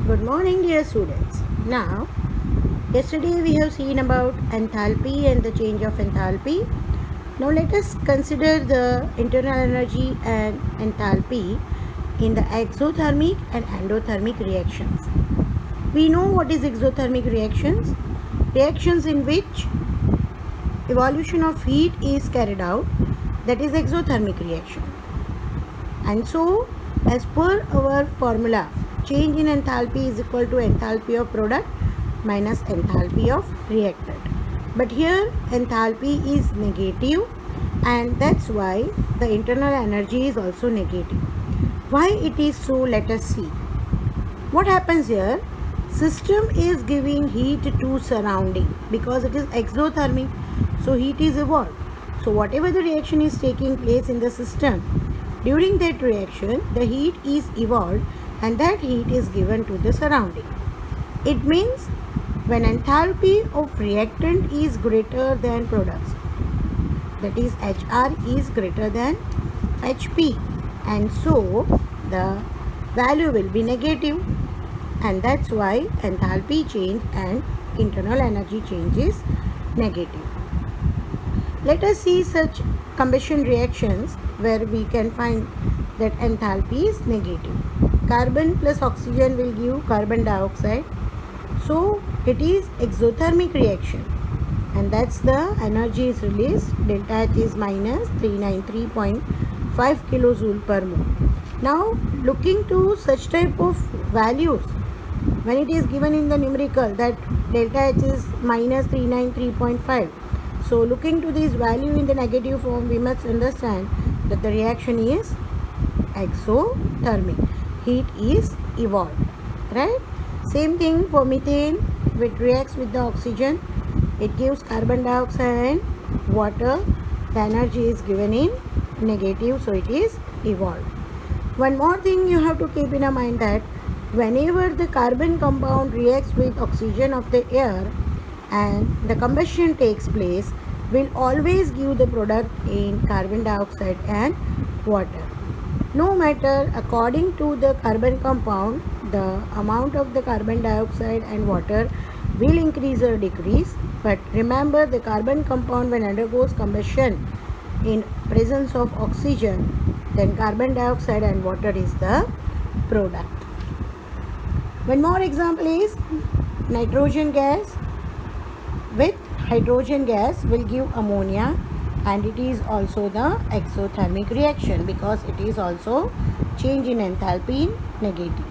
Good morning, dear students. Now, yesterday we have seen about enthalpy and the change of enthalpy. Now, let us consider the internal energy and enthalpy in the exothermic and endothermic reactions. We know what is exothermic reactions. Reactions in which evolution of heat is carried out, that is exothermic reaction. And so, as per our formula, change in enthalpy is equal to enthalpy of product minus enthalpy of reactant. But here enthalpy is negative, and that's why the internal energy is also negative. Why it is so? Let us see. What happens here? System is giving heat to surrounding because it is exothermic, so heat is evolved. So whatever the reaction is taking place in the system, during that reaction the heat is evolved and that heat is given to the surrounding. It means when enthalpy of reactant is greater than products, that is HR is greater than HP, and so the value will be negative, and that's why enthalpy change and internal energy change is negative. Let us see such combustion reactions where we can find that enthalpy is negative. Carbon plus oxygen will give carbon dioxide. So it is exothermic reaction, and that's the energy is released. Delta H is minus 393.5 kilojoule per mole. Now looking to such type of values, when it is given in the numerical that delta H is minus 393.5. So looking to this value in the negative form, we must understand that the reaction is exothermic. Heat is evolved, right? Same thing for methane, which reacts with the oxygen. It gives carbon dioxide and water. The energy is given in negative, so it is evolved. One more thing you have to keep in mind that whenever the carbon compound reacts with oxygen of the air and the combustion takes place, will always give the product in carbon dioxide and water. No matter according to the carbon compound, the amount of the carbon dioxide and water will increase or decrease, but remember the carbon compound when undergoes combustion in presence of oxygen, then carbon dioxide and water is the product. One more example is nitrogen gas with hydrogen gas will give ammonia, and it is also the exothermic reaction because it is also change in enthalpy in negative,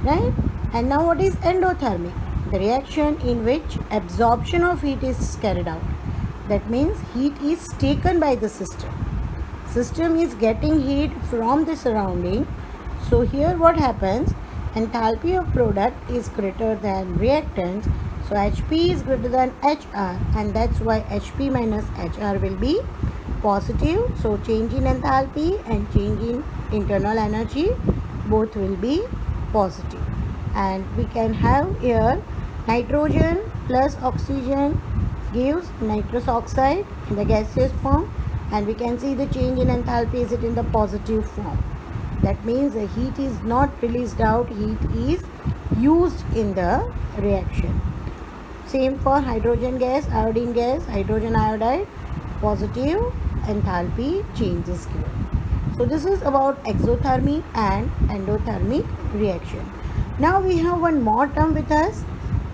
right? And now what is endothermic? The reaction in which absorption of heat is carried out. That means heat is taken by the system. System is getting heat from the surrounding. So here what happens? Enthalpy of product is greater than reactant, so HP is greater than HR, and that's why HP minus HR will be positive. So change in enthalpy and change in internal energy both will be positive. And we can have here nitrogen plus oxygen gives nitrous oxide in the gaseous form, and we can see the change in enthalpy is it in the positive form. That means the heat is not released out, heat is used in the reaction. Same for hydrogen gas, iodine gas, hydrogen iodide, positive enthalpy change is given. So this is about exothermic and endothermic reaction. Now we have one more term with us,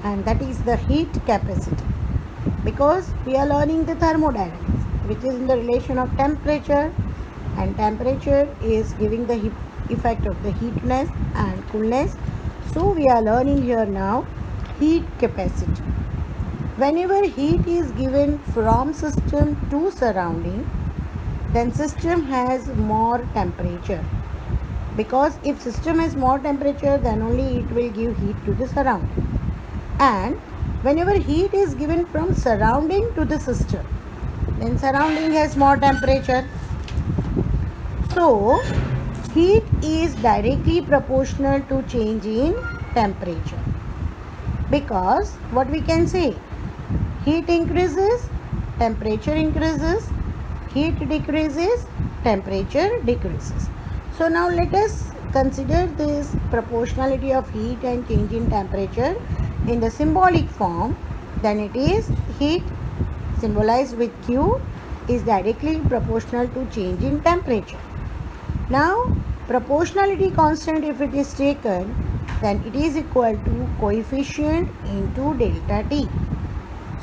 and that is the heat capacity, because we are learning the thermodynamics, which is in the relation of temperature, and temperature is giving the effect of the heatness and coolness. So we are learning here now heat capacity. Whenever heat is given from system to surrounding, then system has more temperature, because if system has more temperature, then only it will give heat to the surrounding. And whenever heat is given from surrounding to the system, then surrounding has more temperature. So heat is directly proportional to change in temperature, because what we can say, heat increases, temperature increases, heat decreases, temperature decreases. So now let us consider this proportionality of heat and change in temperature in the symbolic form, then it is heat symbolized with Q is directly proportional to change in temperature. Now, proportionality constant, if it is taken, then it is equal to coefficient into delta T.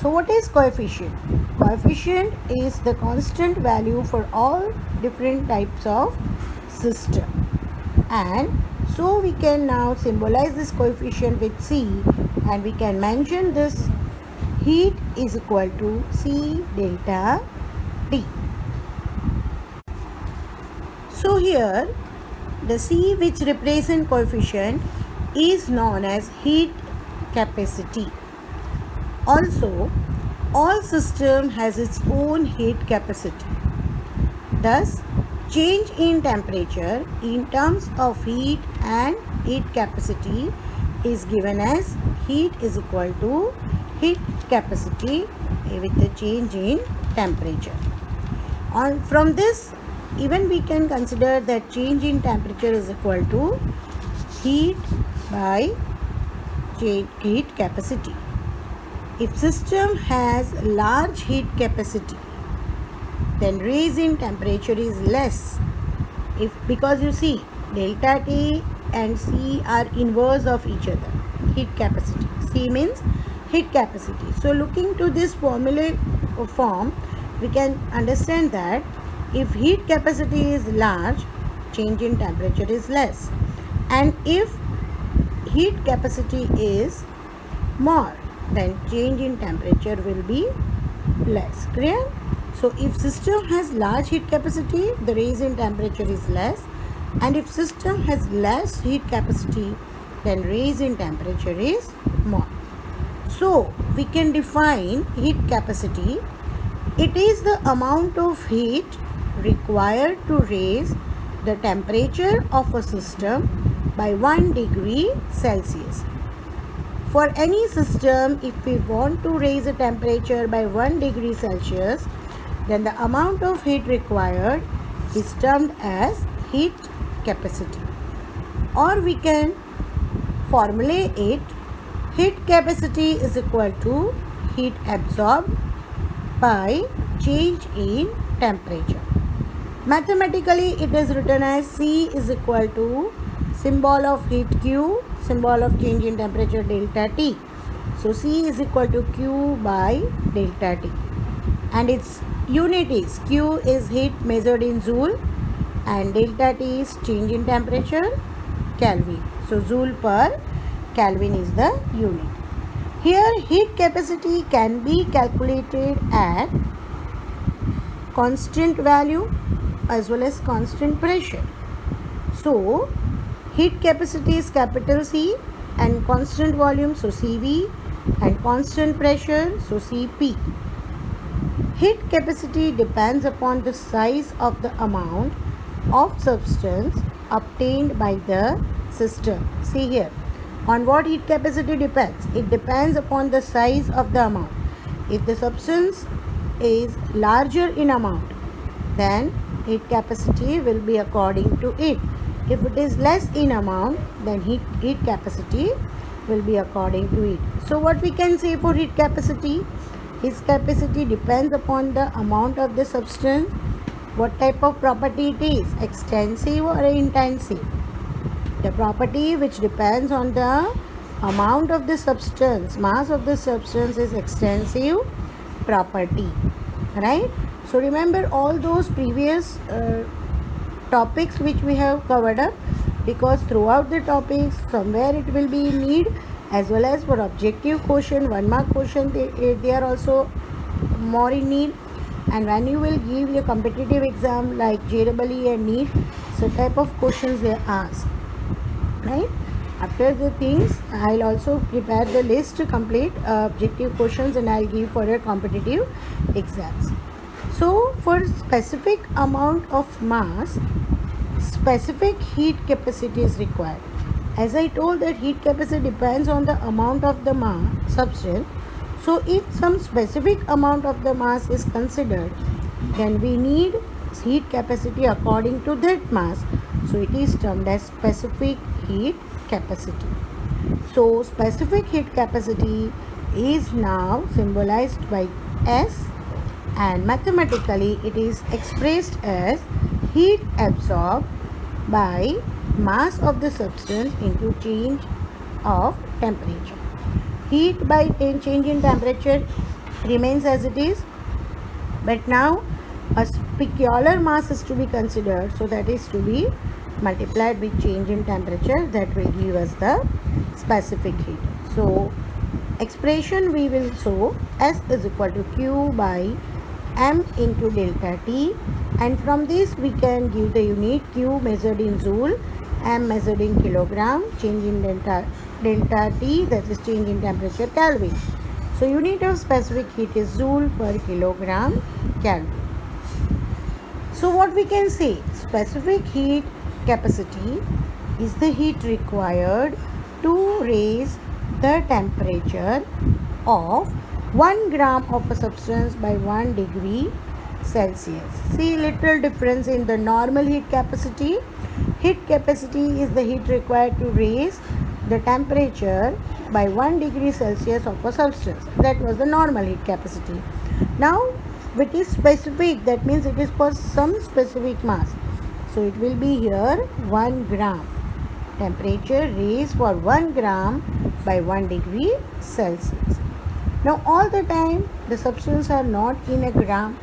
So what is coefficient? Coefficient is the constant value for all different types of system. And so we can now symbolize this coefficient with C, and we can mention this heat is equal to C delta T. So here the C which represent coefficient is known as heat capacity. Also, all system has its own heat capacity. Thus, change in temperature in terms of heat and heat capacity is given as heat is equal to heat capacity with the change in temperature. From this, even we can consider that change in temperature is equal to heat by heat capacity. If system has large heat capacity, then rise in temperature is less. Because you see, delta T and C are inverse of each other. Heat capacity. C means heat capacity. So looking to this formula form, we can understand that if heat capacity is large, change in temperature is less. And if heat capacity is more, then change in temperature will be less. Clear? So if system has large heat capacity, the rise in temperature is less, and if system has less heat capacity, then rise in temperature is more. So we can define heat capacity. It is the amount of heat required to raise the temperature of a system by 1 degree Celsius. For any system, if we want to raise the temperature by 1 degree Celsius, then the amount of heat required is termed as heat capacity. Or we can formulate it, heat capacity is equal to heat absorbed by change in temperature. Mathematically, it is written as C is equal to symbol of heat Q, symbol of change in temperature delta T. So C is equal to Q by delta T. And its unit is Q is heat measured in Joule and delta T is change in temperature Kelvin. So Joule per Kelvin is the unit. Here heat capacity can be calculated at constant value as well as constant pressure. So heat capacity is capital C and constant volume, so CV, and constant pressure, so CP. Heat capacity depends upon the size of the amount of substance obtained by the system. See here, on what heat capacity depends? It depends upon the size of the amount. If the substance is larger in amount, then heat capacity will be according to it. If it is less in amount, then heat capacity will be according to it. So what we can say for heat capacity? Heat capacity depends upon the amount of the substance, what type of property it is, extensive or intensive. The property which depends on the amount of the substance, mass of the substance, is extensive property, right? So remember all those previous topics which we have covered up, because throughout the topics somewhere it will be in need, as well as for objective question, 1 mark question, they are also more in need. And when you will give your competitive exam like JEE and NEET, so type of questions they ask, right? After the things, I'll also prepare the list to complete objective questions, and I'll give for your competitive exams. So for specific amount of mass, specific heat capacity is required. As I told that heat capacity depends on the amount of the substance. So if some specific amount of the mass is considered, then we need heat capacity according to that mass. So it is termed as specific heat capacity. So specific heat capacity is now symbolized by S, and mathematically it is expressed as heat absorbed by mass of the substance into change of temperature. Heat by change in temperature remains as it is, but now a peculiar mass is to be considered, so that is to be multiplied with change in temperature. That will give us the specific heat. So expression we will show S is equal to Q by M into delta T, and from this we can give the unit Q measured in joule, M measured in kilogram, change in delta T, that is change in temperature, Kelvin. So unit of specific heat is joule per kilogram Kelvin. So what we can say, specific heat capacity is the heat required to raise the temperature of 1 gram of a substance by 1 degree Celsius. See little difference in the normal heat capacity. Heat capacity is the heat required to raise the temperature by 1 degree Celsius of a substance. That was the normal heat capacity. Now it is specific, that means it is for some specific mass. So it will be here 1 gram. Temperature raised for 1 gram by 1 degree Celsius. Now all the time the substance are not in a gram.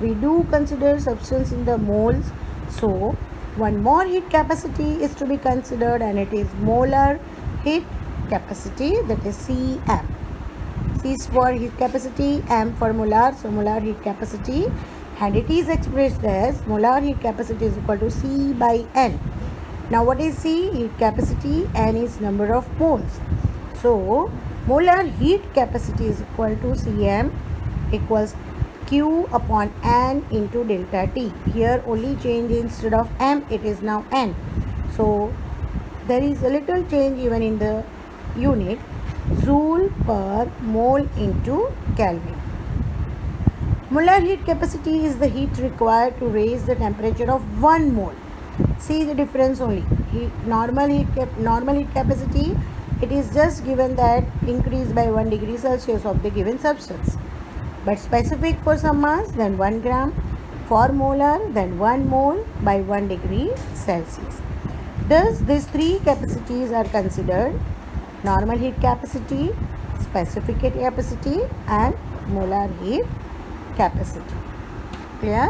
We do consider substance in the moles. So one more heat capacity is to be considered, and it is molar heat capacity, that is Cm. C is for heat capacity, M for molar, so molar heat capacity, and it is expressed as molar heat capacity is equal to C by N. Now what is C? Heat capacity. N is number of moles. So molar heat capacity is equal to Cm equals Q upon N into delta T. Here only change, instead of M it is now N. So there is a little change even in the unit, joule per mole into Kelvin. Molar heat capacity is the heat required to raise the temperature of 1 mole. See the difference only. Normal heat capacity, it is just given that increase by 1 degree Celsius of the given substance. But specific for some mass, then 1 gram. For molar, then 1 mole by 1 degree Celsius. Thus, these 3 capacities are considered: normal heat capacity, specific heat capacity, and molar heat capacity. Clear?